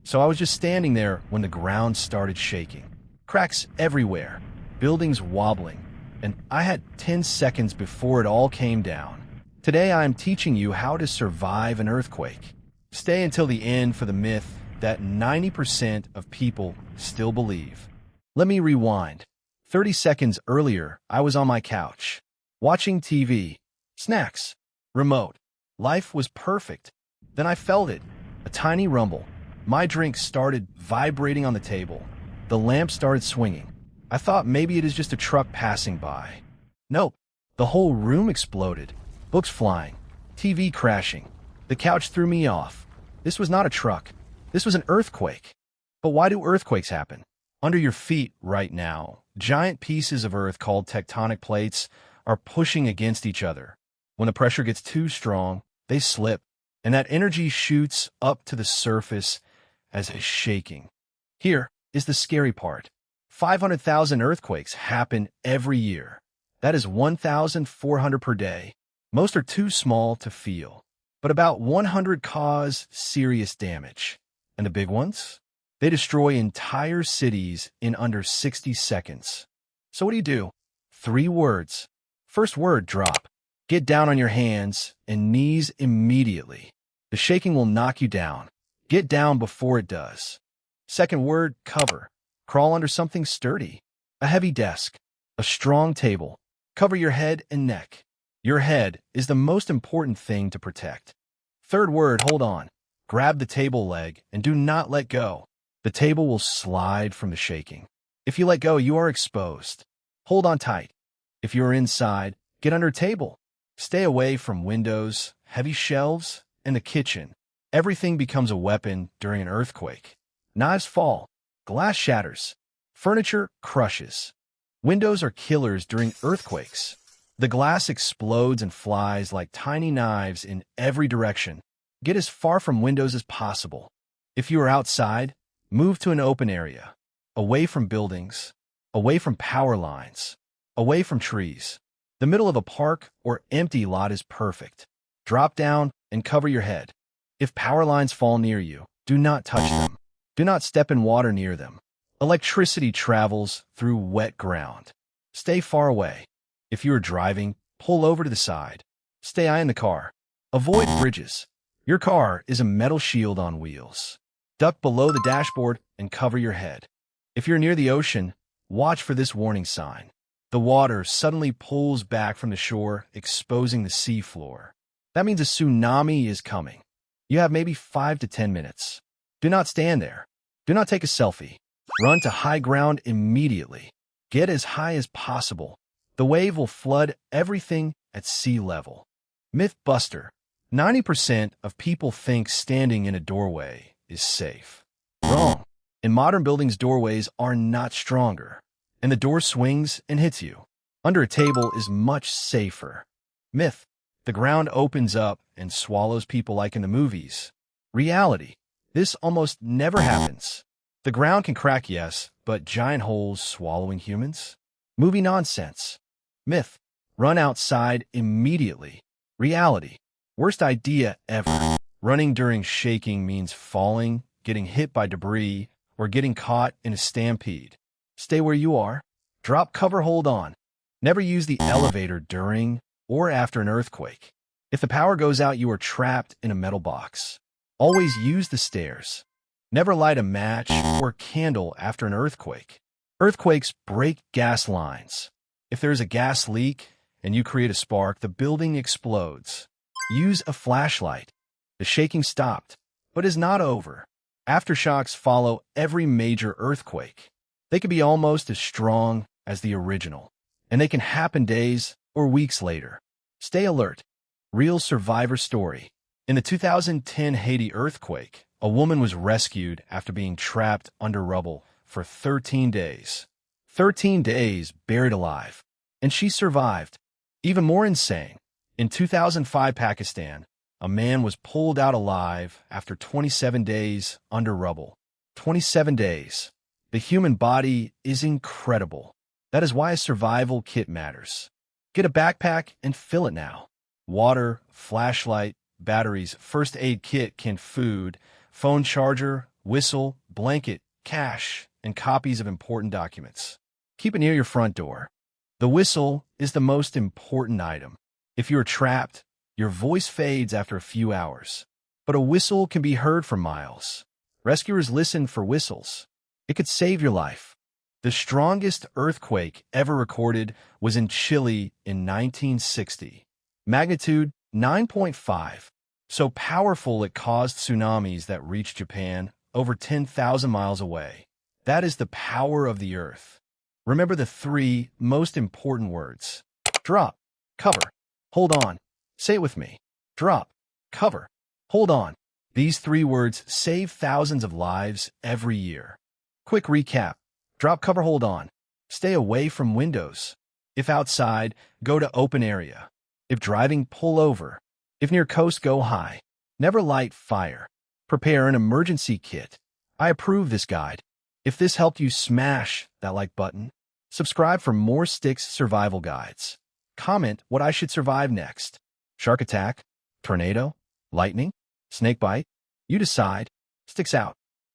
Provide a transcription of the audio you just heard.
So I was just standing there when the ground started shaking. Cracks everywhere, buildings wobbling, and I had 10 seconds before it all came down. Today I am teaching you how to survive an earthquake. Stay until the end for the myth that 90% of people still believe. Let me rewind. 30 seconds earlier, I was on my couch, watching TV, snacks, remote. Life was perfect. Then I felt it, a tiny rumble. My drink started vibrating on the table. The lamp started swinging. I thought maybe it is just a truck passing by. Nope. The whole room exploded. Books flying. TV crashing. The couch threw me off. This was not a truck. This was an earthquake. But why do earthquakes happen? Under your feet right now, giant pieces of earth called tectonic plates are pushing against each other. When the pressure gets too strong, they slip, and that energy shoots up to the surface as a shaking. Here is the scary part. 500,000 earthquakes happen every year. That is 1,400 per day. Most are too small to feel, but about 100 cause serious damage. And the big ones? They destroy entire cities in under 60 seconds. So what do you do? 3 words. First word, drop. Get down on your hands and knees immediately. The shaking will knock you down. Get down before it does. Second word, cover. Crawl under something sturdy. A heavy desk. A strong table. Cover your head and neck. Your head is the most important thing to protect. Third word, hold on. Grab the table leg and do not let go. The table will slide from the shaking. If you let go, you are exposed. Hold on tight. If you are inside, get under a table. Stay away from windows, heavy shelves, and the kitchen. Everything becomes a weapon during an earthquake. Knives fall. Glass shatters. Furniture crushes. Windows are killers during earthquakes. The glass explodes and flies like tiny knives in every direction. Get as far from windows as possible. If you are outside, move to an open area, away from buildings, away from power lines, away from trees. The middle of a park or empty lot is perfect. Drop down and cover your head. If power lines fall near you, do not touch them. Do not step in water near them. Electricity travels through wet ground. Stay far away. If you are driving, pull over to the side. Stay in the car. Avoid bridges. Your car is a metal shield on wheels. Duck below the dashboard and cover your head. If you're near the ocean, watch for this warning sign. The water suddenly pulls back from the shore, exposing the seafloor. That means a tsunami is coming. You have maybe 5 to 10 minutes. Do not stand there. Do not take a selfie. Run to high ground immediately. Get as high as possible. The wave will flood everything at sea level. Myth buster. 90% of people think standing in a doorway is safe. Wrong. In modern buildings, doorways are not stronger, and the door swings and hits you. Under a table is much safer. Myth. The ground opens up and swallows people like in the movies. Reality. This almost never happens. The ground can crack, yes, but giant holes swallowing humans? Movie nonsense. Myth. Run outside immediately. Reality. Worst idea ever. Running during shaking means falling, getting hit by debris, or getting caught in a stampede. Stay where you are. Drop cover, hold on. Never use the elevator during or after an earthquake. If the power goes out, you are trapped in a metal box. Always use the stairs. Never light a match or candle after an earthquake. Earthquakes break gas lines. If there is a gas leak and you create a spark, the building explodes. Use a flashlight. The shaking stopped, but is not over. Aftershocks follow every major earthquake. They can be almost as strong as the original, and they can happen days or weeks later. Stay alert. Real survivor story. In the 2010 Haiti earthquake, a woman was rescued after being trapped under rubble for 13 days. 13 days buried alive. And she survived. Even more insane, in 2005 Pakistan, a man was pulled out alive after 27 days under rubble. 27 days. The human body is incredible. That is why a survival kit matters. Get a backpack and fill it now. Water, flashlight, batteries, first aid kit, canned food, phone charger, whistle, blanket, cash, and copies of important documents. Keep it near your front door. The whistle is the most important item. If you're trapped, your voice fades after a few hours. But a whistle can be heard for miles. Rescuers listen for whistles. It could save your life. The strongest earthquake ever recorded was in Chile in 1960. Magnitude 9.5. So powerful it caused tsunamis that reached Japan over 10,000 miles away. That is the power of the earth. Remember the three most important words. Drop, cover, hold on. Say it with me. Drop, cover, hold on. These three words save thousands of lives every year. Quick recap. Drop, cover, hold on. Stay away from windows. If outside, go to open area. If driving, pull over. If near coast, go high. Never light fire. Prepare an emergency kit. I approve this guide. If this helped you, smash that like button. Subscribe for more STIX survival guides. Comment what I should survive next. Shark attack? Tornado? Lightning? Snake bite? You decide. STIX out.